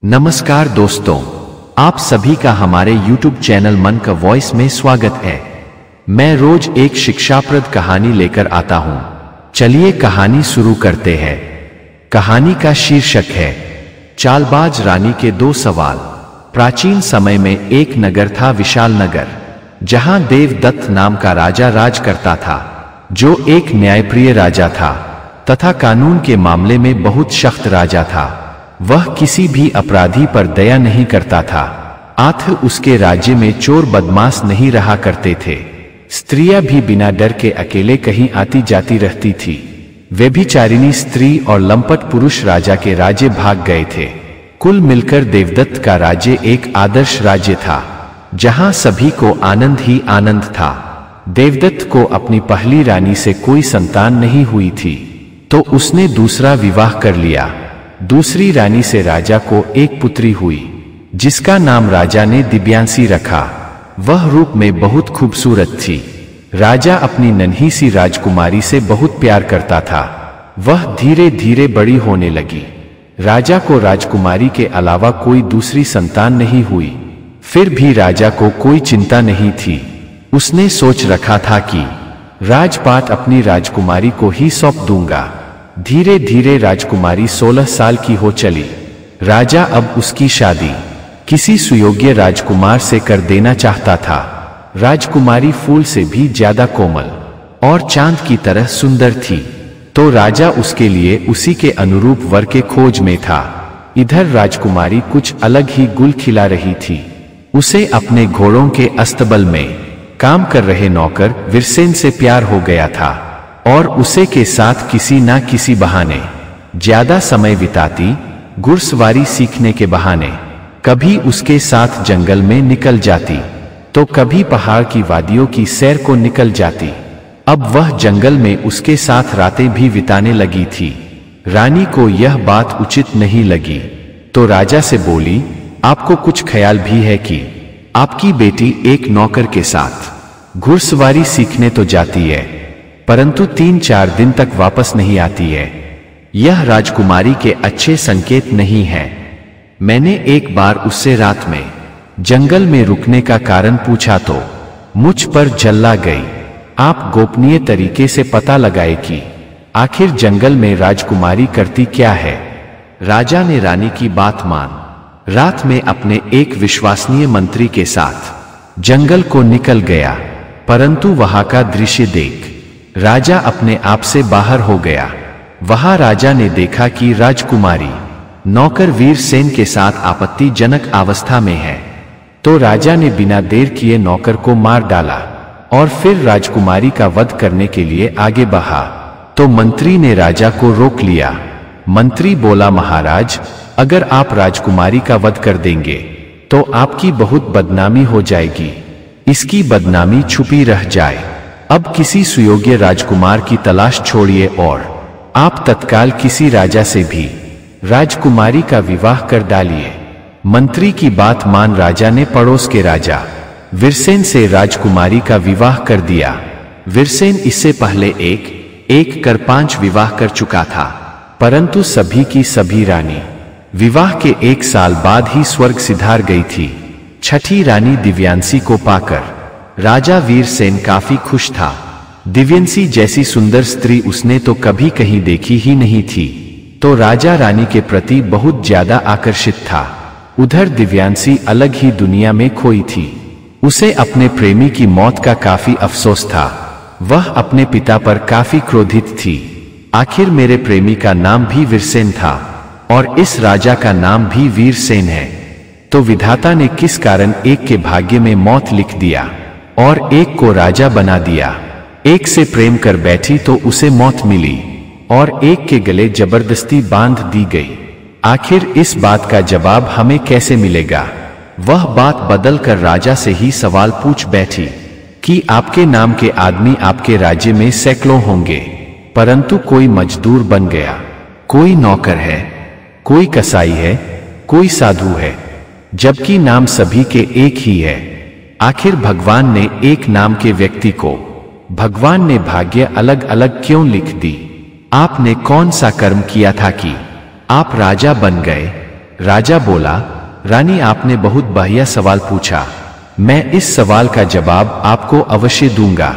नमस्कार दोस्तों, आप सभी का हमारे YouTube चैनल मन का वॉइस में स्वागत है। मैं रोज एक शिक्षाप्रद कहानी लेकर आता हूं। चलिए कहानी शुरू करते हैं। कहानी का शीर्षक है चालबाज रानी के दो सवाल। प्राचीन समय में एक नगर था, विशाल नगर, जहां देवदत्त नाम का राजा राज करता था, जो एक न्यायप्रिय राजा था तथा कानून के मामले में बहुत सख्त राजा था। वह किसी भी अपराधी पर दया नहीं करता था। आखिर उसके राज्य में चोर बदमाश नहीं रहा करते थे। स्त्रियां भी बिना डर के अकेले कहीं आती जाती रहती थी। व्यभिचारिणी स्त्री और लंपट पुरुष राजा के राज्य भाग गए थे। कुल मिलकर देवदत्त का राज्य एक आदर्श राज्य था, जहां सभी को आनंद ही आनंद था। देवदत्त को अपनी पहली रानी से कोई संतान नहीं हुई थी, तो उसने दूसरा विवाह कर लिया। दूसरी रानी से राजा को एक पुत्री हुई, जिसका नाम राजा ने दिव्यांशी रखा। वह रूप में बहुत खूबसूरत थी। राजा अपनी नन्ही सी राजकुमारी से बहुत प्यार करता था। वह धीरे धीरे बड़ी होने लगी। राजा को राजकुमारी के अलावा कोई दूसरी संतान नहीं हुई। फिर भी राजा को कोई चिंता नहीं थी। उसने सोच रखा था कि राजपाट अपनी राजकुमारी को ही सौंप दूंगा। धीरे धीरे राजकुमारी 16 साल की हो चली। राजा अब उसकी शादी किसी सुयोग्य राजकुमार से कर देना चाहता था। राजकुमारी फूल से भी ज्यादा कोमल और चांद की तरह सुंदर थी, तो राजा उसके लिए उसी के अनुरूप वर के खोज में था। इधर राजकुमारी कुछ अलग ही गुल खिला रही थी। उसे अपने घोड़ों के अस्तबल में काम कर रहे नौकर वीरसेन से प्यार हो गया था और उसे के साथ किसी ना किसी बहाने ज्यादा समय बिताती। घुड़सवारी सीखने के बहाने कभी उसके साथ जंगल में निकल जाती, तो कभी पहाड़ की वादियों की सैर को निकल जाती। अब वह जंगल में उसके साथ रातें भी बिताने लगी थी। रानी को यह बात उचित नहीं लगी, तो राजा से बोली, आपको कुछ ख्याल भी है कि आपकी बेटी एक नौकर के साथ घुड़सवारी सीखने तो जाती है, परंतु 3-4 दिन तक वापस नहीं आती है। यह राजकुमारी के अच्छे संकेत नहीं है। मैंने एक बार उससे रात में जंगल में रुकने का कारण पूछा तो मुझ पर जल्ला गई। आप गोपनीय तरीके से पता लगाए कि आखिर जंगल में राजकुमारी करती क्या है। राजा ने रानी की बात मान रात में अपने एक विश्वसनीय मंत्री के साथ जंगल को निकल गया, परंतु वहां का दृश्य देख राजा अपने आप से बाहर हो गया। वहां राजा ने देखा कि राजकुमारी नौकर वीरसेन के साथ आपत्तिजनक अवस्था में है, तो राजा ने बिना देर किए नौकर को मार डाला और फिर राजकुमारी का वध करने के लिए आगे बढ़ा, तो मंत्री ने राजा को रोक लिया। मंत्री बोला, महाराज, अगर आप राजकुमारी का वध कर देंगे तो आपकी बहुत बदनामी हो जाएगी। इसकी बदनामी छुपी रह जाए। अब किसी सुयोग्य राजकुमार की तलाश छोड़िए और आप तत्काल किसी राजा से भी राजकुमारी का विवाह कर डालिए। मंत्री की बात मान राजा ने पड़ोस के राजा वीरसेन से राजकुमारी का विवाह कर दिया। वीरसेन इससे पहले एक कर 5 विवाह कर चुका था, परंतु सभी की सभी रानी विवाह के 1 साल बाद ही स्वर्ग सिधार गई थी। छठी रानी दिव्यांशी को पाकर राजा वीरसेन काफी खुश था। दिव्यांशी जैसी सुंदर स्त्री उसने तो कभी कहीं देखी ही नहीं थी, तो राजा रानी के प्रति बहुत ज्यादा आकर्षित था। उधर दिव्यांशी अलग ही दुनिया में खोई थी। उसे अपने प्रेमी की मौत का काफी अफसोस था। वह अपने पिता पर काफी क्रोधित थी। आखिर मेरे प्रेमी का नाम भी वीरसेन था और इस राजा का नाम भी वीरसेन है, तो विधाता ने किस कारण एक के भाग्य में मौत लिख दिया और एक को राजा बना दिया। एक से प्रेम कर बैठी तो उसे मौत मिली और एक के गले जबरदस्ती बांध दी गई। आखिर इस बात का जवाब हमें कैसे मिलेगा। वह बात बदल कर राजा से ही सवाल पूछ बैठी कि आपके नाम के आदमी आपके राज्य में सैकड़ों होंगे, परंतु कोई मजदूर बन गया, कोई नौकर है, कोई कसाई है, कोई साधु है, जबकि नाम सभी के एक ही है। आखिर भगवान ने एक नाम के व्यक्ति को भगवान ने भाग्य अलग अलग क्यों लिख दी। आपने कौन सा कर्म किया था कि आप राजा बन गए। राजा बोला, रानी आपने बहुत बढ़िया सवाल पूछा। मैं इस सवाल का जवाब आपको अवश्य दूंगा।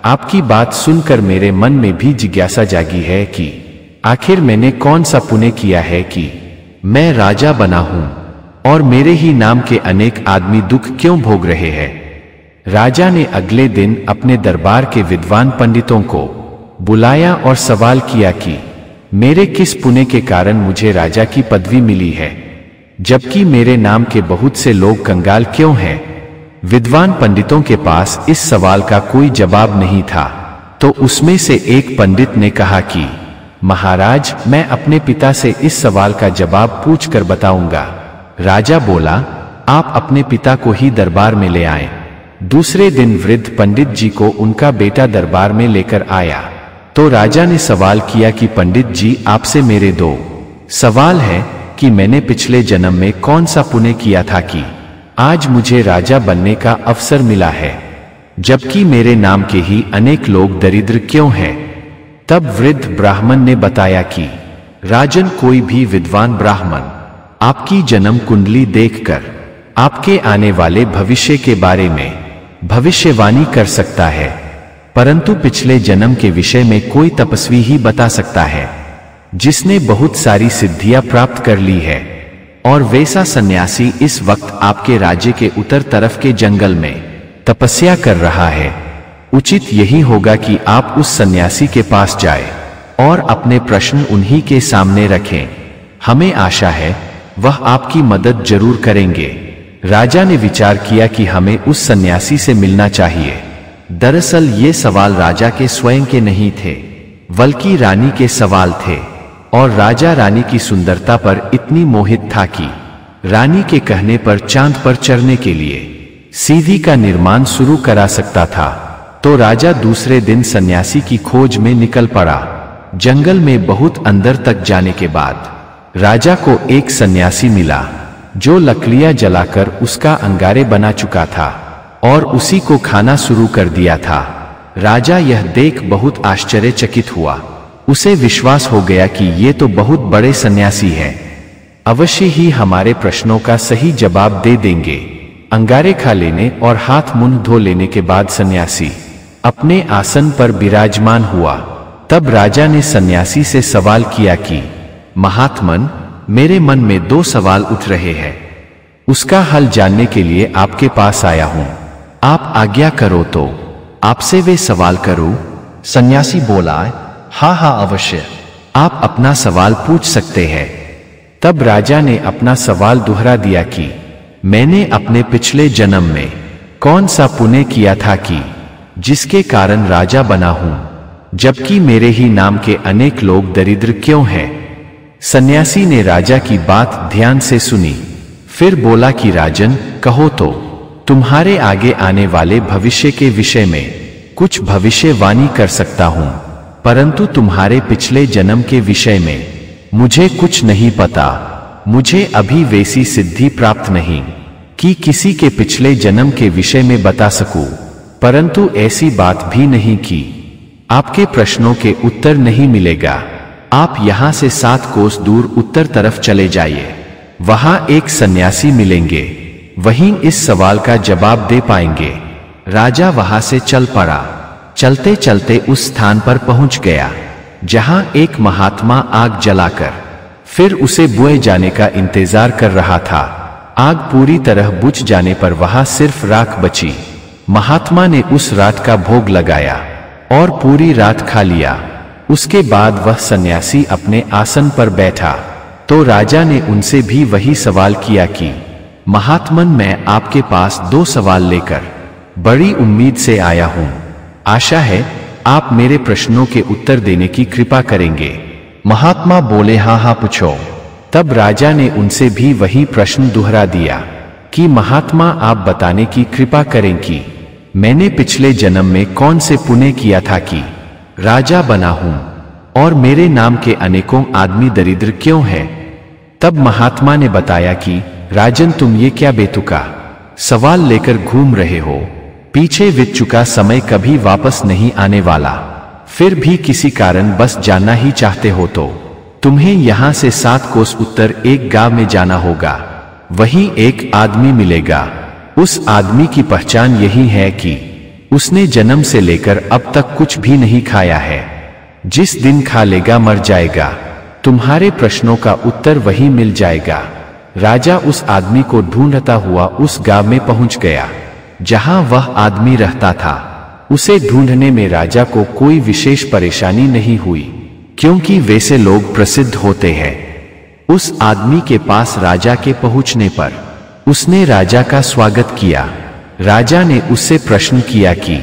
आपकी बात सुनकर मेरे मन में भी जिज्ञासा जागी है कि आखिर मैंने कौन सा पुण्य किया है कि मैं राजा बना हूं और मेरे ही नाम के अनेक आदमी दुख क्यों भोग रहे हैं। राजा ने अगले दिन अपने दरबार के विद्वान पंडितों को बुलाया और सवाल किया कि मेरे किस पुण्य के कारण मुझे राजा की पदवी मिली है, जबकि मेरे नाम के बहुत से लोग कंगाल क्यों हैं। विद्वान पंडितों के पास इस सवाल का कोई जवाब नहीं था, तो उसमें से एक पंडित ने कहा कि महाराज, मैं अपने पिता से इस सवाल का जवाब पूछकर बताऊंगा। राजा बोला, आप अपने पिता को ही दरबार में ले आए। दूसरे दिन वृद्ध पंडित जी को उनका बेटा दरबार में लेकर आया, तो राजा ने सवाल किया कि पंडित जी, आपसे मेरे दो सवाल है कि मैंने पिछले जन्म में कौन सा पुण्य किया था कि आज मुझे राजा बनने का अवसर मिला है, जबकि मेरे नाम के ही अनेक लोग दरिद्र क्यों हैं। तब वृद्ध ब्राह्मण ने बताया कि राजन, कोई भी विद्वान ब्राह्मण आपकी जन्म कुंडली देखकर आपके आने वाले भविष्य के बारे में भविष्यवाणी कर सकता है, परंतु पिछले जन्म के विषय में कोई तपस्वी ही बता सकता है जिसने बहुत सारी सिद्धियां प्राप्त कर ली है, और वैसा सन्यासी इस वक्त आपके राज्य के उत्तर तरफ के जंगल में तपस्या कर रहा है। उचित यही होगा कि आप उस सन्यासी के पास जाएं और अपने प्रश्न उन्हीं के सामने रखें। हमें आशा है वह आपकी मदद जरूर करेंगे। राजा ने विचार किया कि हमें उस सन्यासी से मिलना चाहिए। दरअसल ये सवाल राजा के स्वयं के नहीं थे, बल्कि रानी के सवाल थे, और राजा रानी की सुंदरता पर इतनी मोहित था कि रानी के कहने पर चांद पर चढ़ने के लिए सीढ़ी का निर्माण शुरू करा सकता था। तो राजा दूसरे दिन सन्यासी की खोज में निकल पड़ा। जंगल में बहुत अंदर तक जाने के बाद राजा को एक सन्यासी मिला जो लकड़ियां जलाकर उसका अंगारे बना चुका था और उसी को खाना शुरू कर दिया था। राजा यह देख बहुत आश्चर्यचकित हुआ। उसे विश्वास हो गया कि ये तो बहुत बड़े सन्यासी हैं, अवश्य ही हमारे प्रश्नों का सही जवाब दे देंगे। अंगारे खा लेने और हाथ मुंह धो लेने के बाद सन्यासी अपने आसन पर विराजमान हुआ। तब राजा ने सन्यासी से सवाल किया कि महात्मन, मेरे मन में दो सवाल उठ रहे हैं, उसका हल जानने के लिए आपके पास आया हूं। आप आज्ञा करो तो आपसे वे सवाल करूं। सन्यासी बोला, हाँ हाँ अवश्य, आप अपना सवाल पूछ सकते हैं। तब राजा ने अपना सवाल दोहरा दिया कि मैंने अपने पिछले जन्म में कौन सा पुण्य किया था कि जिसके कारण राजा बना हूं, जबकि मेरे ही नाम के अनेक लोग दरिद्र क्यों हैं। सन्यासी ने राजा की बात ध्यान से सुनी, फिर बोला कि राजन, कहो तो तुम्हारे आगे आने वाले भविष्य के विषय में कुछ भविष्यवाणी कर सकता हूं, परंतु तुम्हारे पिछले जन्म के विषय में मुझे कुछ नहीं पता। मुझे अभी वैसी सिद्धि प्राप्त नहीं कि किसी के पिछले जन्म के विषय में बता सकूं, परंतु ऐसी बात भी नहीं कि आपके प्रश्नों के उत्तर नहीं मिलेगा। आप यहां से 7 कोस दूर उत्तर तरफ चले जाइए, वहां एक सन्यासी मिलेंगे, वहीं इस सवाल का जवाब दे पाएंगे। राजा वहां से चल पड़ा। चलते चलते उस स्थान पर पहुंच गया जहां एक महात्मा आग जलाकर फिर उसे बुझ जाने का इंतजार कर रहा था। आग पूरी तरह बुझ जाने पर वहां सिर्फ राख बची। महात्मा ने उस रात का भोग लगाया और पूरी रात खा लिया। उसके बाद वह सन्यासी अपने आसन पर बैठा तो राजा ने उनसे भी वही सवाल किया कि महात्मन, मैं आपके पास 2 सवाल लेकर बड़ी उम्मीद से आया हूं। आशा है आप मेरे प्रश्नों के उत्तर देने की कृपा करेंगे। महात्मा बोले, हाँ हाँ पूछो। तब राजा ने उनसे भी वही प्रश्न दोहरा दिया कि महात्मा, आप बताने की कृपा करें कि मैंने पिछले जन्म में कौन से पुण्य किया था कि राजा बना हूं और मेरे नाम के अनेकों आदमी दरिद्र क्यों हैं। तब महात्मा ने बताया कि राजन, तुम ये क्या बेतुका सवाल लेकर घूम रहे हो। पीछे बीत चुका समय कभी वापस नहीं आने वाला, फिर भी किसी कारण बस जानना ही चाहते हो तो तुम्हें यहाँ से 7 कोस उत्तर एक गांव में जाना होगा। वहीं एक आदमी मिलेगा। उस आदमी की पहचान यही है कि उसने जन्म से लेकर अब तक कुछ भी नहीं खाया है। जिस दिन खा लेगा मर जाएगा। तुम्हारे प्रश्नों का उत्तर वही मिल जाएगा। राजा उस आदमी को ढूंढता हुआ उस गांव में पहुंच गया जहां वह आदमी रहता था। उसे ढूंढने में राजा को कोई विशेष परेशानी नहीं हुई, क्योंकि वैसे लोग प्रसिद्ध होते हैं। उस आदमी के पास राजा के पहुंचने पर उसने राजा का स्वागत किया। राजा ने उससे प्रश्न किया कि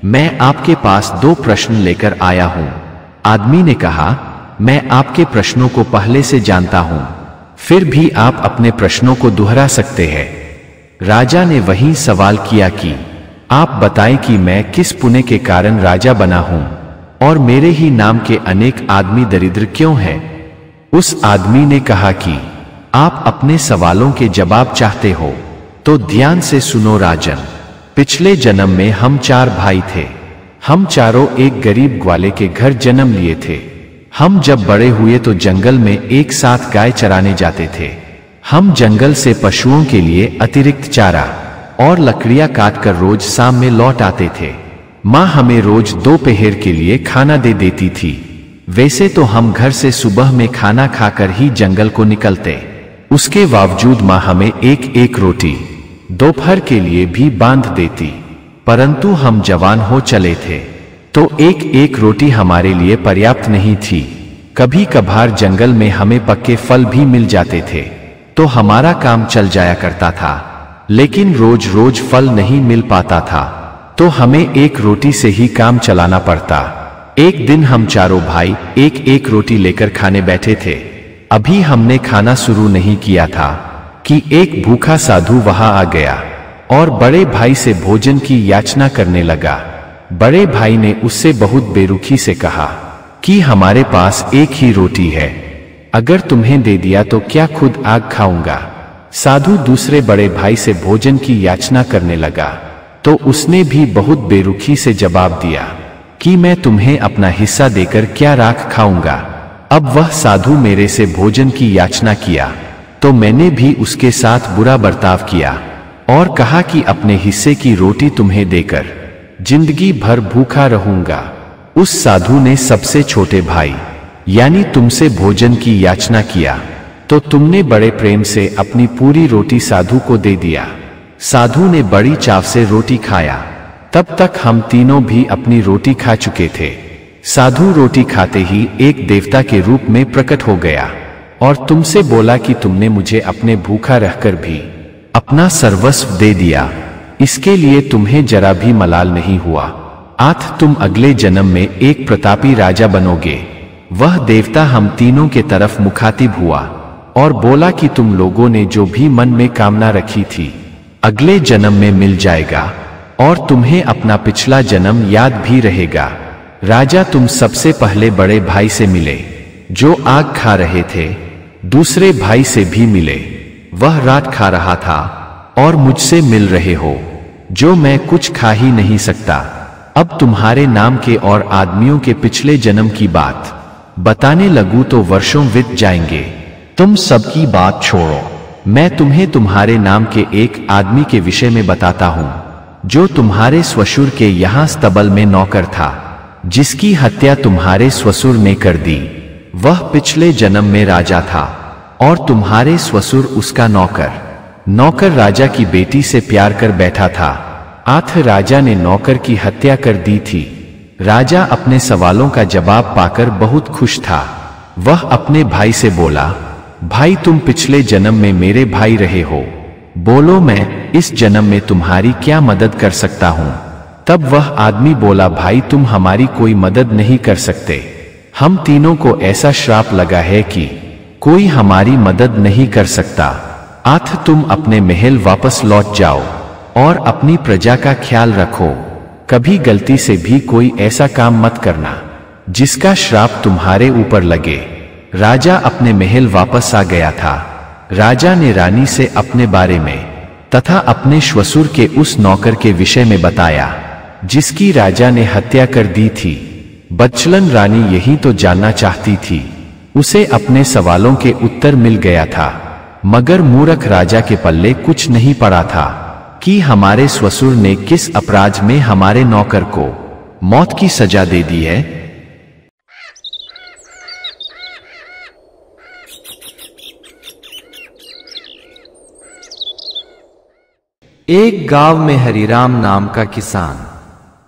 मैं आपके पास 2 प्रश्न लेकर आया हूं। आदमी ने कहा, मैं आपके प्रश्नों को पहले से जानता हूं, फिर भी आप अपने प्रश्नों को दोहरा सकते हैं। राजा ने वही सवाल किया कि आप बताएं कि मैं किस पुण्य के कारण राजा बना हूं और मेरे ही नाम के अनेक आदमी दरिद्र क्यों हैं। उस आदमी ने कहा कि आप अपने सवालों के जवाब चाहते हो तो ध्यान से सुनो राजन। पिछले जन्म में हम 4 भाई थे। हम चारों एक गरीब ग्वाले के घर जन्म लिए थे। हम जब बड़े हुए तो जंगल में एक साथ गाय चराने जाते थे। हम जंगल से पशुओं के लिए अतिरिक्त चारा और लकड़ियां काटकर रोज शाम में लौट आते थे। माँ हमें रोज दोपहर के लिए खाना दे देती थी। वैसे तो हम घर से सुबह में खाना खाकर ही जंगल को निकलते, उसके बावजूद माँ हमें एक रोटी दोपहर के लिए भी बांध देती। परंतु हम जवान हो चले थे तो एक रोटी हमारे लिए पर्याप्त नहीं थी। कभी कभार जंगल में हमें पक्के फल भी मिल जाते थे तो हमारा काम चल जाया करता था, लेकिन रोज रोज फल नहीं मिल पाता था तो हमें एक रोटी से ही काम चलाना पड़ता। एक दिन हम चारों भाई एक रोटी लेकर खाने बैठे थे। अभी हमने खाना शुरू नहीं किया था कि एक भूखा साधु वहां आ गया और बड़े भाई से भोजन की याचना करने लगा। बड़े भाई ने उससे बहुत बेरुखी से कहा कि हमारे पास एक ही रोटी है, अगर तुम्हें दे दिया तो क्या खुद आग खाऊंगा। साधु दूसरे बड़े भाई से भोजन की याचना करने लगा तो उसने भी बहुत बेरुखी से जवाब दिया कि मैं तुम्हें अपना हिस्सा देकर क्या राख खाऊंगा। अब वह साधु मेरे से भोजन की याचना किया तो मैंने भी उसके साथ बुरा बर्ताव किया और कहा कि अपने हिस्से की रोटी तुम्हें देकर जिंदगी भर भूखा रहूंगा। उस साधु ने सबसे छोटे भाई यानी तुमसे भोजन की याचना किया तो तुमने बड़े प्रेम से अपनी पूरी रोटी साधु को दे दिया। साधु ने बड़ी चाव से रोटी खाया। तब तक हम तीनों भी अपनी रोटी खा चुके थे। साधु रोटी खाते ही एक देवता के रूप में प्रकट हो गया और तुमसे बोला कि तुमने मुझे अपने भूखा रहकर भी अपना सर्वस्व दे दिया, इसके लिए तुम्हें जरा भी मलाल नहीं हुआ। आज तुम अगले जन्म में एक प्रतापी राजा बनोगे। वह देवता हम तीनों के तरफ मुखातिब हुआ और बोला कि तुम लोगों ने जो भी मन में कामना रखी थी अगले जन्म में मिल जाएगा और तुम्हें अपना पिछला जन्म याद भी रहेगा। राजा तुम सबसे पहले बड़े भाई से मिले जो आग खा रहे थे, दूसरे भाई से भी मिले, वह रात खा रहा था, और मुझसे मिल रहे हो जो मैं कुछ खा ही नहीं सकता। अब तुम्हारे नाम के और आदमियों के पिछले जन्म की बात बताने लगूं तो वर्षों बीत जाएंगे। तुम सबकी बात छोड़ो, मैं तुम्हें तुम्हारे नाम के एक आदमी के विषय में बताता हूं जो तुम्हारे ससुर के यहाँ स्तबल में नौकर था, जिसकी हत्या तुम्हारे ससुर ने कर दी। वह पिछले जन्म में राजा था और तुम्हारे ससुर उसका नौकर राजा की बेटी से प्यार कर बैठा था। आज राजा ने नौकर की हत्या कर दी थी। राजा अपने सवालों का जवाब पाकर बहुत खुश था। वह अपने भाई से बोला, भाई तुम पिछले जन्म में मेरे भाई रहे हो, बोलो मैं इस जन्म में तुम्हारी क्या मदद कर सकता हूं। तब वह आदमी बोला, भाई तुम हमारी कोई मदद नहीं कर सकते। हम तीनों को ऐसा श्राप लगा है कि कोई हमारी मदद नहीं कर सकता। आज तुम अपने महल वापस लौट जाओ और अपनी प्रजा का ख्याल रखो। कभी गलती से भी कोई ऐसा काम मत करना जिसका श्राप तुम्हारे ऊपर लगे। राजा अपने महल वापस आ गया था। राजा ने रानी से अपने बारे में तथा अपने ससुर के उस नौकर के विषय में बताया जिसकी राजा ने हत्या कर दी थी। बदचलन रानी यही तो जानना चाहती थी। उसे अपने सवालों के उत्तर मिल गया था, मगर मूर्ख राजा के पल्ले कुछ नहीं पड़ा था कि हमारे ससुर ने किस अपराध में हमारे नौकर को मौत की सजा दे दी है। एक गांव में हरिराम नाम का किसान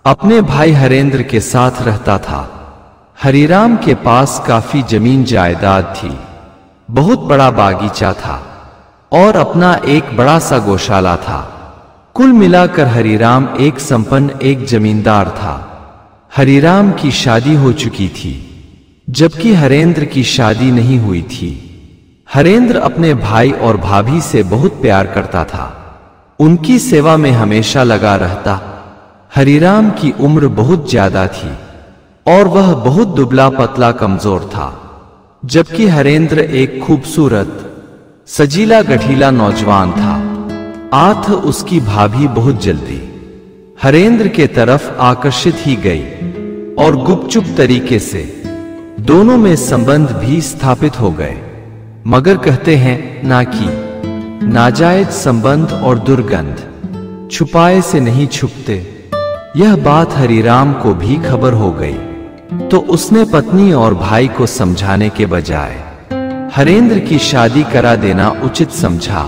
अपने भाई हरेंद्र के साथ रहता था। हरिराम के पास काफी जमीन जायदाद थी, बहुत बड़ा बागीचा था और अपना एक बड़ा सा गौशाला था। कुल मिलाकर हरिराम एक संपन्न एक जमींदार था। हरिराम की शादी हो चुकी थी, जबकि हरेंद्र की शादी नहीं हुई थी। हरेंद्र अपने भाई और भाभी से बहुत प्यार करता था, उनकी सेवा में हमेशा लगा रहता। हरिराम की उम्र बहुत ज्यादा थी और वह बहुत दुबला पतला कमजोर था, जबकि हरेंद्र एक खूबसूरत सजीला गठीला नौजवान था। आठ उसकी भाभी बहुत जल्दी हरेंद्र के तरफ आकर्षित ही गई और गुपचुप तरीके से दोनों में संबंध भी स्थापित हो गए। मगर कहते हैं ना कि नाजायज संबंध और दुर्गंध छुपाए से नहीं छुपते। यह बात हरिराम को भी खबर हो गई, तो उसने पत्नी और भाई को समझाने के बजाय हरेंद्र की शादी करा देना उचित समझा,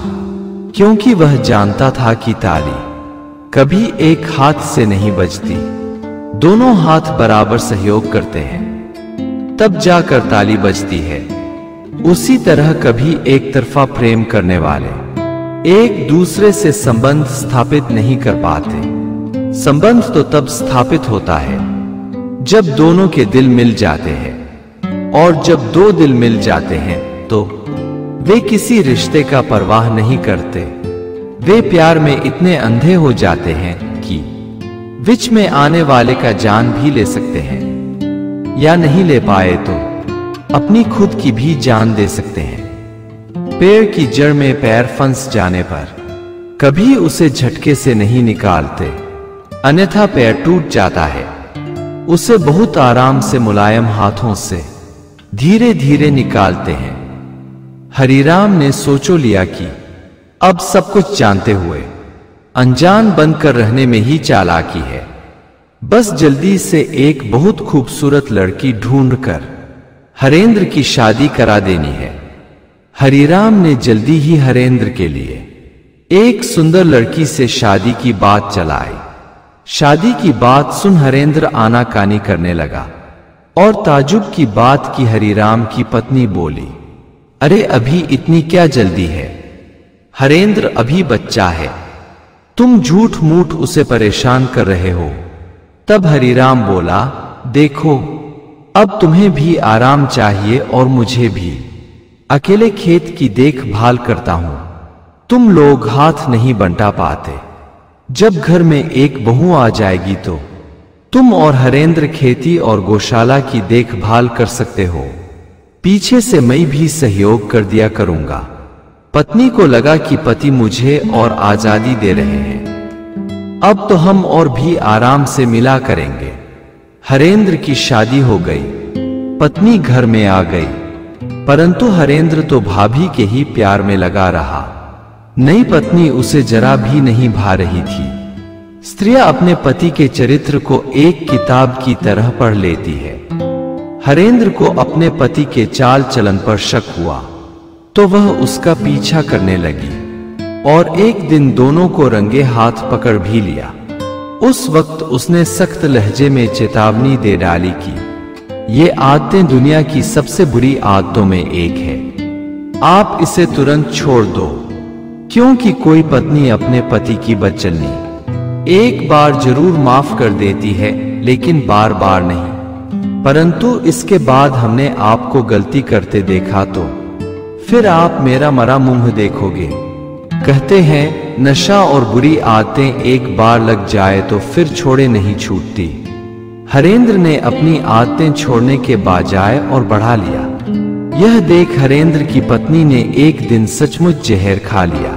क्योंकि वह जानता था कि ताली कभी एक हाथ से नहीं बजती, दोनों हाथ बराबर सहयोग करते हैं तब जाकर ताली बजती है। उसी तरह कभी एक तरफा प्रेम करने वाले एक दूसरे से संबंध स्थापित नहीं कर पाते। संबंध तो तब स्थापित होता है जब दोनों के दिल मिल जाते हैं, और जब दो दिल मिल जाते हैं तो वे किसी रिश्ते का परवाह नहीं करते। वे प्यार में इतने अंधे हो जाते हैं कि बीच में आने वाले का जान भी ले सकते हैं, या नहीं ले पाए तो अपनी खुद की भी जान दे सकते हैं। पेड़ की जड़ में पैर फंस जाने पर कभी उसे झटके से नहीं निकालते, अन्यथा पैर टूट जाता है। उसे बहुत आराम से मुलायम हाथों से धीरे धीरे निकालते हैं। हरिराम ने सोचो लिया कि अब सब कुछ जानते हुए अनजान बनकर रहने में ही चालाकी है। बस जल्दी से एक बहुत खूबसूरत लड़की ढूंढकर हरेंद्र की शादी करा देनी है। हरिराम ने जल्दी ही हरेंद्र के लिए एक सुंदर लड़की से शादी की बात चलाई। शादी की बात सुन हरेंद्र आनाकानी करने लगा और ताजुब की बात की हरिराम की पत्नी बोली, अरे अभी इतनी क्या जल्दी है? हरेंद्र अभी बच्चा है, तुम झूठ मूठ उसे परेशान कर रहे हो। तब हरिराम बोला, देखो अब तुम्हें भी आराम चाहिए और मुझे भी। अकेले खेत की देखभाल करता हूं, तुम लोग हाथ नहीं बंटा पाते। जब घर में एक बहू आ जाएगी तो तुम और हरेंद्र खेती और गौशाला की देखभाल कर सकते हो। पीछे से मैं भी सहयोग कर दिया करूंगा। पत्नी को लगा कि पति मुझे और आजादी दे रहे हैं, अब तो हम और भी आराम से मिला करेंगे। हरेंद्र की शादी हो गई, पत्नी घर में आ गई, परंतु हरेंद्र तो भाभी के ही प्यार में लगा रहा। नई पत्नी उसे जरा भी नहीं भा रही थी। स्त्रियां अपने पति के चरित्र को एक किताब की तरह पढ़ लेती है। हरेंद्र को अपने पति के चाल चलन पर शक हुआ तो वह उसका पीछा करने लगी और एक दिन दोनों को रंगे हाथ पकड़ भी लिया। उस वक्त उसने सख्त लहजे में चेतावनी दे डाली कि ये आदतें दुनिया की सबसे बुरी आदतों में एक है, आप इसे तुरंत छोड़ दो, क्योंकि कोई पत्नी अपने पति की बदचलनी एक बार जरूर माफ कर देती है, लेकिन बार बार नहीं। परंतु इसके बाद हमने आपको गलती करते देखा तो फिर आप मेरा मरा मुंह देखोगे। कहते हैं नशा और बुरी आदतें एक बार लग जाए तो फिर छोड़े नहीं छूटती। हरेंद्र ने अपनी आदतें छोड़ने के बजाय और बढ़ा लिया। यह देख हरेंद्र की पत्नी ने एक दिन सचमुच जहर खा लिया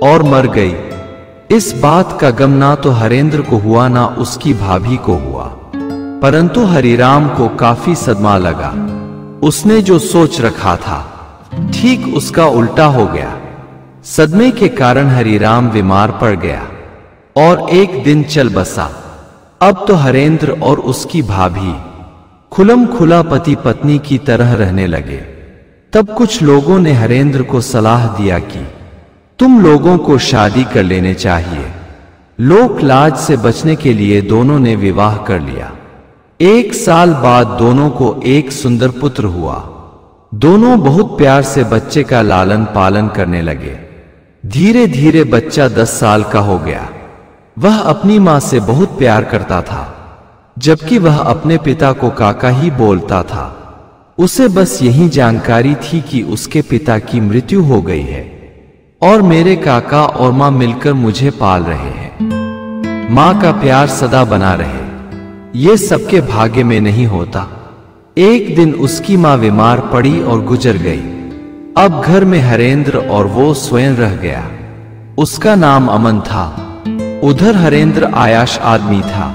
और मर गई। इस बात का गम ना तो हरेंद्र को हुआ ना उसकी भाभी को हुआ, परंतु हरिराम को काफी सदमा लगा। उसने जो सोच रखा था ठीक उसका उल्टा हो गया। सदमे के कारण हरिराम बीमार पड़ गया और एक दिन चल बसा। अब तो हरेंद्र और उसकी भाभी खुलम खुला पति पत्नी की तरह रहने लगे। तब कुछ लोगों ने हरेंद्र को सलाह दिया कि तुम लोगों को शादी कर लेने चाहिए। लोक लाज से बचने के लिए दोनों ने विवाह कर लिया। 1 साल बाद दोनों को एक सुंदर पुत्र हुआ। दोनों बहुत प्यार से बच्चे का लालन पालन करने लगे। धीरे धीरे बच्चा 10 साल का हो गया। वह अपनी मां से बहुत प्यार करता था, जबकि वह अपने पिता को काका ही बोलता था। उसे बस यही जानकारी थी कि उसके पिता की मृत्यु हो गई है और मेरे काका और मां मिलकर मुझे पाल रहे हैं। मां का प्यार सदा बना रहे, ये सबके भाग्य में नहीं होता। एक दिन उसकी मां बीमार पड़ी और गुजर गई। अब घर में हरेंद्र और वो स्वयं रह गया। उसका नाम अमन था। उधर हरेंद्र आयाश आदमी था।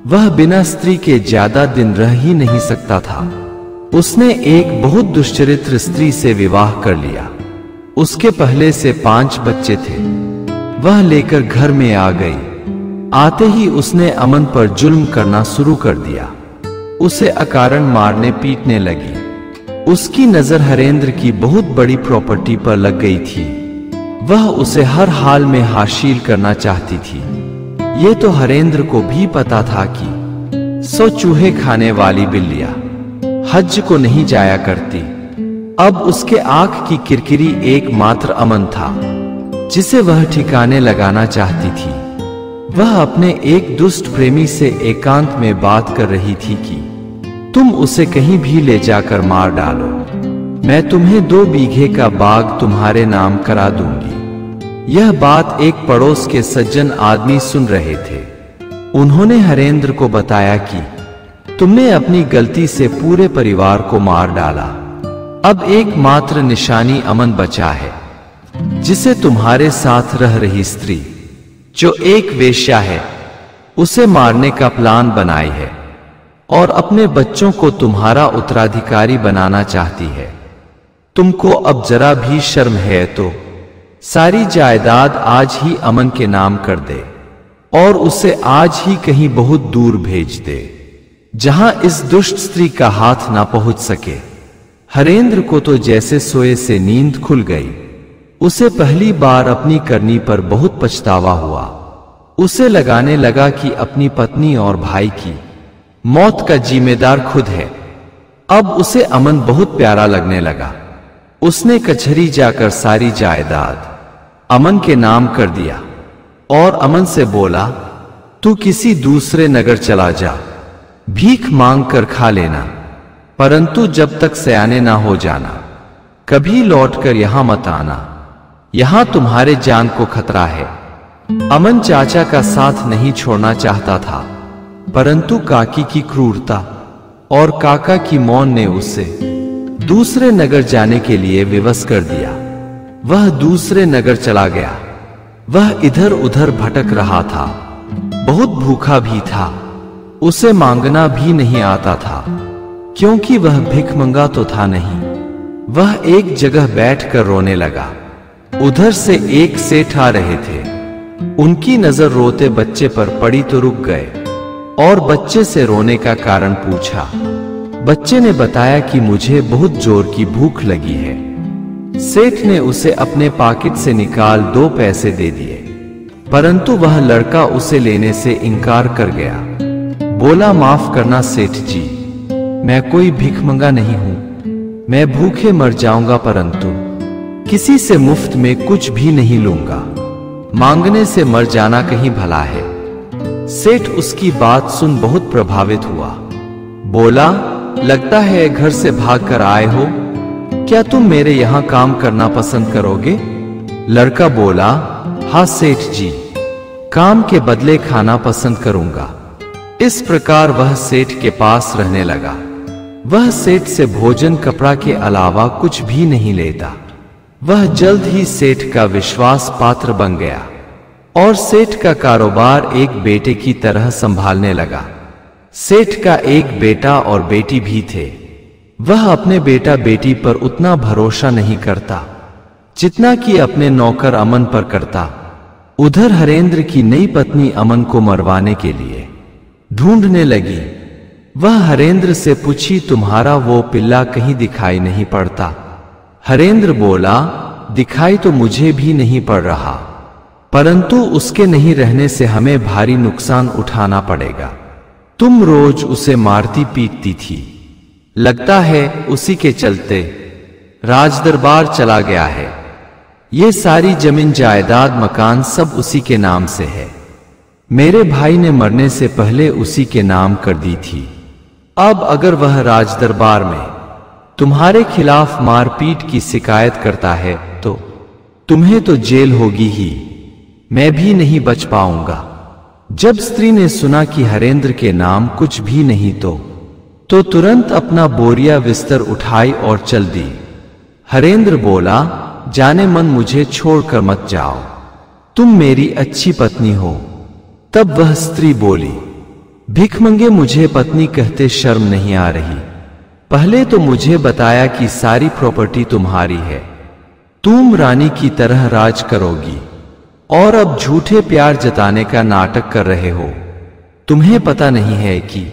वह बिना स्त्री के ज्यादा दिन रह ही नहीं सकता था। उसने एक बहुत दुष्चरित्र स्त्री से विवाह कर लिया। उसके पहले से 5 बच्चे थे। वह लेकर घर में आ गई। आते ही उसने अमन पर जुल्म करना शुरू कर दिया। उसे अकारण मारने पीटने लगी। उसकी नजर हरेंद्र की बहुत बड़ी प्रॉपर्टी पर लग गई थी। वह उसे हर हाल में हासिल करना चाहती थी। ये तो हरेंद्र को भी पता था कि 100 चूहे खाने वाली बिल्लियां हज को नहीं जाया करती। अब उसके आंख की किरकिरी एकमात्र अमन था, जिसे वह ठिकाने लगाना चाहती थी। वह अपने एक दुष्ट प्रेमी से एकांत में बात कर रही थी कि तुम उसे कहीं भी ले जाकर मार डालो, मैं तुम्हें 2 बीघे का बाग तुम्हारे नाम करा दूंगी। यह बात एक पड़ोस के सज्जन आदमी सुन रहे थे। उन्होंने हरेंद्र को बताया कि तुमने अपनी गलती से पूरे परिवार को मार डाला। अब एकमात्र निशानी अमन बचा है, जिसे तुम्हारे साथ रह रही स्त्री, जो एक वेश्या है, उसे मारने का प्लान बनाई है और अपने बच्चों को तुम्हारा उत्तराधिकारी बनाना चाहती है। तुमको अब जरा भी शर्म है तो सारी जायदाद आज ही अमन के नाम कर दे और उसे आज ही कहीं बहुत दूर भेज दे, जहां इस दुष्ट स्त्री का हाथ ना पहुंच सके। हरेंद्र को तो जैसे सोए से नींद खुल गई। उसे पहली बार अपनी करनी पर बहुत पछतावा हुआ। उसे लगाने लगा कि अपनी पत्नी और भाई की मौत का जिम्मेदार खुद है। अब उसे अमन बहुत प्यारा लगने लगा। उसने कचहरी जाकर सारी जायदाद अमन के नाम कर दिया और अमन से बोला, तू किसी दूसरे नगर चला जा, भीख मांग कर खा लेना, परंतु जब तक सयाने ना हो जाना, कभी लौटकर यहां मत आना। यहां तुम्हारे जान को खतरा है। अमन चाचा का साथ नहीं छोड़ना चाहता था, परंतु काकी की क्रूरता और काका की मौन ने उसे दूसरे नगर जाने के लिए विवश कर दिया। वह दूसरे नगर चला गया। वह इधर उधर भटक रहा था। बहुत भूखा भी था। उसे मांगना भी नहीं आता था, क्योंकि वह भिखमंगा तो था नहीं। वह एक जगह बैठकर रोने लगा। उधर से एक सेठ आ रहे थे। उनकी नजर रोते बच्चे पर पड़ी तो रुक गए और बच्चे से रोने का कारण पूछा। बच्चे ने बताया कि मुझे बहुत जोर की भूख लगी है। सेठ ने उसे अपने पॉकेट से निकाल 2 पैसे दे दिए, परंतु वह लड़का उसे लेने से इनकार कर गया। बोला, माफ करना सेठ जी, मैं कोई भिखमंगा नहीं हूं। मैं भूखे मर जाऊंगा, परंतु किसी से मुफ्त में कुछ भी नहीं लूंगा। मांगने से मर जाना कहीं भला है। सेठ उसकी बात सुन बहुत प्रभावित हुआ। बोला, लगता है घर से भागकर आए हो। क्या तुम मेरे यहां काम करना पसंद करोगे? लड़का बोला, हाँ सेठ जी, काम के बदले खाना पसंद करूंगा। इस प्रकार वह सेठ के पास रहने लगा। वह सेठ से भोजन कपड़ा के अलावा कुछ भी नहीं लेता। वह जल्द ही सेठ का विश्वास पात्र बन गया और सेठ का कारोबार एक बेटे की तरह संभालने लगा। सेठ का एक बेटा और बेटी भी थे। वह अपने बेटा बेटी पर उतना भरोसा नहीं करता जितना कि अपने नौकर अमन पर करता। उधर हरेंद्र की नई पत्नी अमन को मरवाने के लिए ढूंढने लगी। वह हरेंद्र से पूछी, तुम्हारा वो पिल्ला कहीं दिखाई नहीं पड़ता? हरेंद्र बोला, दिखाई तो मुझे भी नहीं पड़ रहा, परंतु उसके नहीं रहने से हमें भारी नुकसान उठाना पड़ेगा। तुम रोज उसे मारती पीटती थी, लगता है उसी के चलते राजदरबार चला गया है। ये सारी जमीन जायदाद मकान सब उसी के नाम से है। मेरे भाई ने मरने से पहले उसी के नाम कर दी थी। अब अगर वह राजदरबार में तुम्हारे खिलाफ मारपीट की शिकायत करता है तो तुम्हें तो जेल होगी ही, मैं भी नहीं बच पाऊंगा। जब स्त्री ने सुना कि हरेंद्र के नाम कुछ भी नहीं तो तुरंत अपना बोरिया बिस्तर उठाई और चल दी। हरेंद्र बोला, जाने मन मुझे छोड़कर मत जाओ, तुम मेरी अच्छी पत्नी हो। तब वह स्त्री बोली, भिखमंगे मुझे पत्नी कहते शर्म नहीं आ रही? पहले तो मुझे बताया कि सारी प्रॉपर्टी तुम्हारी है, तुम रानी की तरह राज करोगी, और अब झूठे प्यार जताने का नाटक कर रहे हो। तुम्हें पता नहीं है कि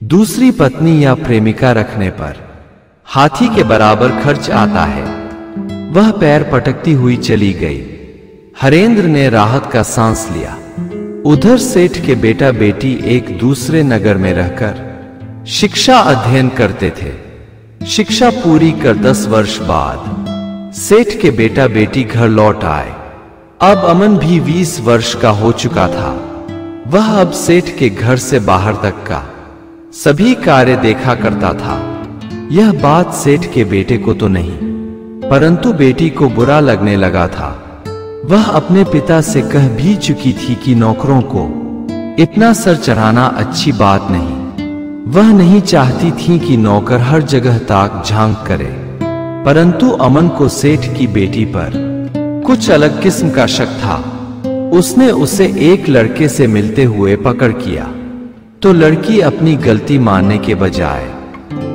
दूसरी पत्नी या प्रेमिका रखने पर हाथी के बराबर खर्च आता है। वह पैर पटकती हुई चली गई। हरेंद्र ने राहत का सांस लिया। उधर सेठ के बेटा बेटी एक दूसरे नगर में रहकर शिक्षा अध्ययन करते थे। शिक्षा पूरी कर 10 वर्ष बाद सेठ के बेटा बेटी घर लौट आए। अब अमन भी 20 वर्ष का हो चुका था। वह अब सेठ के घर से बाहर तक का सभी कार्य देखा करता था। यह बात सेठ के बेटे को तो नहीं, परंतु बेटी को बुरा लगने लगा था। वह अपने पिता से कह भी चुकी थी कि नौकरों को इतना सर चढ़ाना अच्छी बात नहीं। वह नहीं चाहती थी कि नौकर हर जगह ताक झांक करे, परंतु अमन को सेठ की बेटी पर कुछ अलग किस्म का शक था। उसने उसे एक लड़के से मिलते हुए पकड़ किया तो लड़की अपनी गलती मानने के बजाय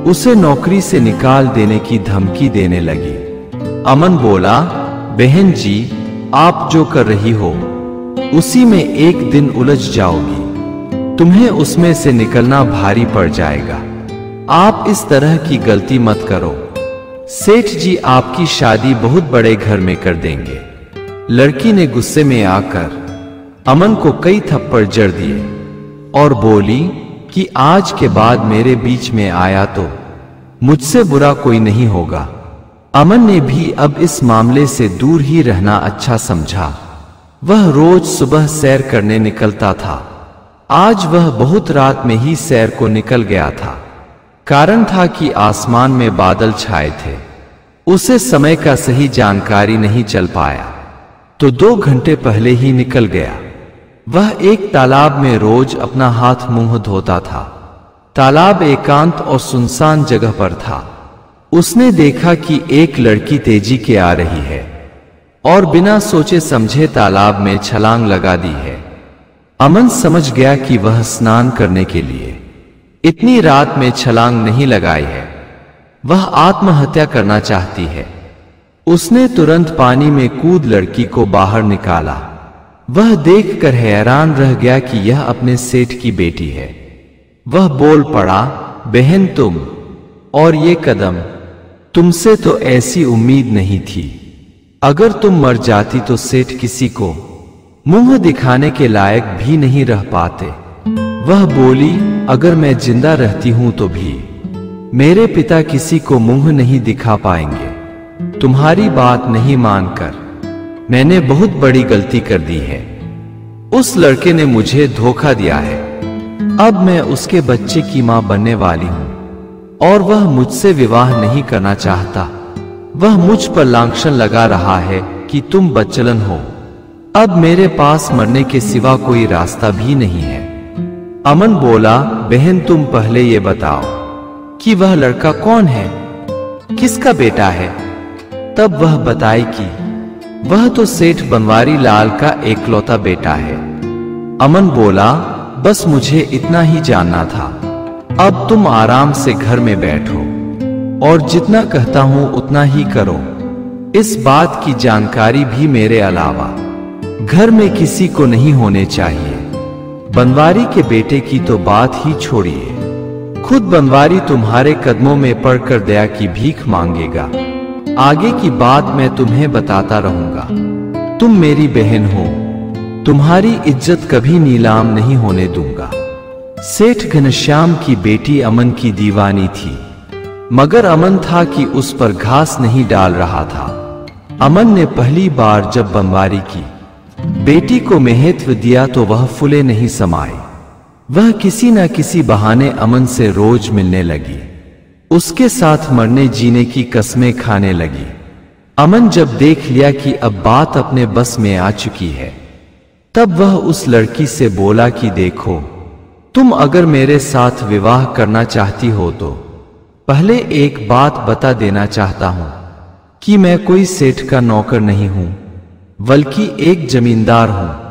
उसे नौकरी से निकाल देने की धमकी देने लगी। अमन बोला, बहन जी, आप जो कर रही हो उसी में एक दिन उलझ जाओगी, तुम्हें उसमें से निकलना भारी पड़ जाएगा। आप इस तरह की गलती मत करो, सेठ जी आपकी शादी बहुत बड़े घर में कर देंगे। लड़की ने गुस्से में आकर अमन को कई थप्पड़ जड़ दिए और बोली कि आज के बाद मेरे बीच में आया तो मुझसे बुरा कोई नहीं होगा। अमन ने भी अब इस मामले से दूर ही रहना अच्छा समझा। वह रोज सुबह सैर करने निकलता था। आज वह बहुत रात में ही सैर को निकल गया था। कारण था कि आसमान में बादल छाए थे। उसे समय का सही जानकारी नहीं चल पाया तो 2 घंटे पहले ही निकल गया। वह एक तालाब में रोज अपना हाथ मुंह धोता था। तालाब एकांत और सुनसान जगह पर था। उसने देखा कि एक लड़की तेजी के आ रही है और बिना सोचे समझे तालाब में छलांग लगा दी है। अमन समझ गया कि वह स्नान करने के लिए इतनी रात में छलांग नहीं लगाई है, वह आत्महत्या करना चाहती है। उसने तुरंत पानी में कूद लड़की को बाहर निकाला। वह देखकर हैरान रह गया कि यह अपने सेठ की बेटी है। वह बोल पड़ा, बहन तुम, और ये कदम, तुमसे तो ऐसी उम्मीद नहीं थी। अगर तुम मर जाती तो सेठ किसी को मुंह दिखाने के लायक भी नहीं रह पाते। वह बोली, अगर मैं जिंदा रहती हूं तो भी मेरे पिता किसी को मुंह नहीं दिखा पाएंगे। तुम्हारी बात नहीं मानकर मैंने बहुत बड़ी गलती कर दी है। उस लड़के ने मुझे धोखा दिया है। अब मैं उसके बच्चे की मां बनने वाली हूं और वह मुझसे विवाह नहीं करना चाहता। वह मुझ पर लांछन लगा रहा है कि तुम बच्चलन हो। अब मेरे पास मरने के सिवा कोई रास्ता भी नहीं है। अमन बोला, बहन तुम पहले ये बताओ कि वह लड़का कौन है, किसका बेटा है। तब वह बताई कि वह तो सेठ बनवारी लाल का एकलौता बेटा है। अमन बोला, बस मुझे इतना ही जानना था। अब तुम आराम से घर में बैठो। और जितना कहता हूं उतना ही करो। इस बात की जानकारी भी मेरे अलावा घर में किसी को नहीं होने चाहिए। बनवारी के बेटे की तो बात ही छोड़िए, खुद बनवारी तुम्हारे कदमों में पड़कर दया की भीख मांगेगा। आगे की बात मैं तुम्हें बताता रहूंगा। तुम मेरी बहन हो, तुम्हारी इज्जत कभी नीलाम नहीं होने दूंगा। सेठ घनश्याम की बेटी अमन की दीवानी थी, मगर अमन था कि उस पर घास नहीं डाल रहा था। अमन ने पहली बार जब बनवारी की बेटी को महत्व दिया तो वह फूले नहीं समाई। वह किसी न किसी बहाने अमन से रोज मिलने लगी, उसके साथ मरने जीने की कस्में खाने लगी। अमन जब देख लिया कि अब बात अपने बस में आ चुकी है, तब वह उस लड़की से बोला कि देखो, तुम अगर मेरे साथ विवाह करना चाहती हो तो पहले एक बात बता देना चाहता हूं कि मैं कोई सेठ का नौकर नहीं हूं, बल्कि एक जमींदार हूं।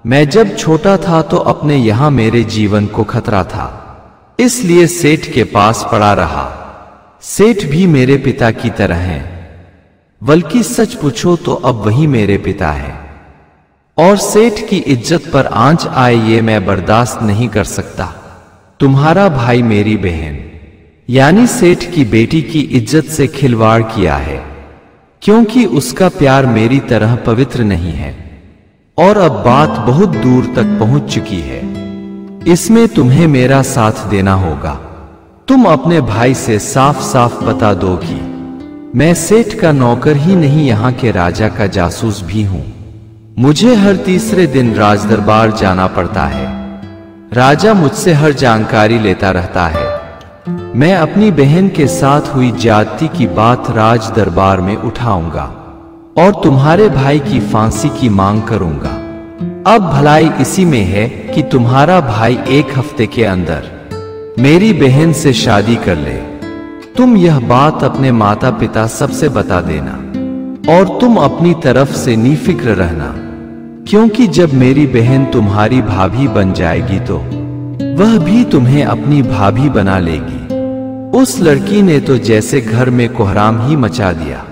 मैं जब छोटा था तो अपने यहां मेरे जीवन को खतरा था, इसलिए सेठ के पास पड़ा रहा। सेठ भी मेरे पिता की तरह हैं, बल्कि सच पूछो तो अब वही मेरे पिता है। और सेठ की इज्जत पर आंच आए ये मैं बर्दाश्त नहीं कर सकता। तुम्हारा भाई मेरी बहन यानी सेठ की बेटी की इज्जत से खिलवाड़ किया है, क्योंकि उसका प्यार मेरी तरह पवित्र नहीं है। और अब बात बहुत दूर तक पहुंच चुकी है, इसमें तुम्हें मेरा साथ देना होगा। तुम अपने भाई से साफ साफ बता दो कि मैं सेठ का नौकर ही नहीं, यहां के राजा का जासूस भी हूं। मुझे हर तीसरे दिन राजदरबार जाना पड़ता है। राजा मुझसे हर जानकारी लेता रहता है। मैं अपनी बहन के साथ हुई ज्यादती की बात राज दरबार में उठाऊंगा और तुम्हारे भाई की फांसी की मांग करूंगा। अब भलाई इसी में है कि तुम्हारा भाई एक हफ्ते के अंदर मेरी बहन से शादी कर ले। तुम यह बात अपने माता पिता सबसे बता देना, और तुम अपनी तरफ से निफिक्र रहना, क्योंकि जब मेरी बहन तुम्हारी भाभी बन जाएगी तो वह भी तुम्हें अपनी भाभी बना लेगी। उस लड़की ने तो जैसे घर में कोहराम ही मचा दिया।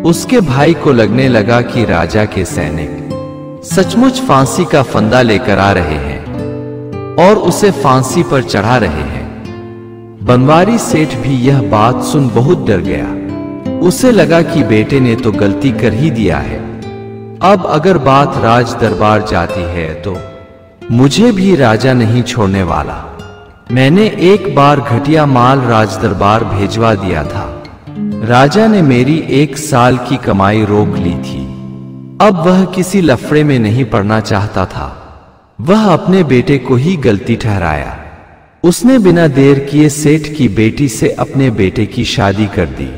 उसके भाई को लगने लगा कि राजा के सैनिक सचमुच फांसी का फंदा लेकर आ रहे हैं और उसे फांसी पर चढ़ा रहे हैं। बनवारी सेठ भी यह बात सुन बहुत डर गया। उसे लगा कि बेटे ने तो गलती कर ही दिया है। अब अगर बात राज दरबार जाती है तो मुझे भी राजा नहीं छोड़ने वाला। मैंने एक बार घटिया माल राज दरबार भेजवा दिया था। राजा ने मेरी 1 साल की कमाई रोक ली थी। अब वह किसी लफड़े में नहीं पड़ना चाहता था। वह अपने बेटे को ही गलती ठहराया। उसने बिना देर किए सेठ की बेटी से अपने बेटे की शादी कर दी।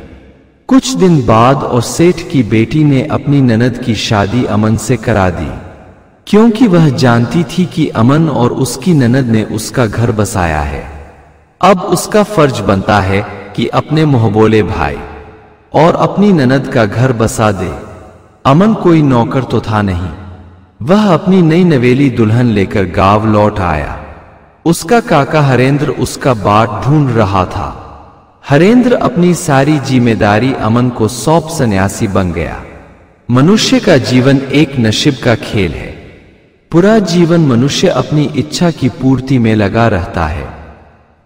कुछ दिन बाद और सेठ की बेटी ने अपनी ननद की शादी अमन से करा दी, क्योंकि वह जानती थी कि अमन और उसकी ननद ने उसका घर बसाया है। अब उसका फर्ज बनता है कि अपने मुंहबोले भाई और अपनी ननद का घर बसा दे। अमन कोई नौकर तो था नहीं। वह अपनी नई नवेली दुल्हन लेकर गांव लौट आया। उसका काका हरेंद्र उसका बाट ढूंढ रहा था। हरेंद्र अपनी सारी जिम्मेदारी अमन को सौंप सन्यासी बन गया। मनुष्य का जीवन एक नसीब का खेल है। पूरा जीवन मनुष्य अपनी इच्छा की पूर्ति में लगा रहता है,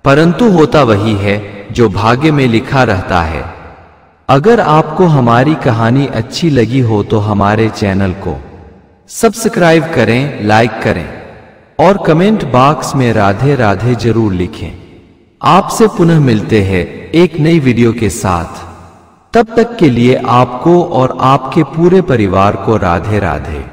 परंतु होता वही है जो भाग्य में लिखा रहता है। अगर आपको हमारी कहानी अच्छी लगी हो तो हमारे चैनल को सब्सक्राइब करें, लाइक करें और कमेंट बॉक्स में राधे राधे जरूर लिखें। आपसे पुनः मिलते हैं एक नई वीडियो के साथ। तब तक के लिए आपको और आपके पूरे परिवार को राधे राधे।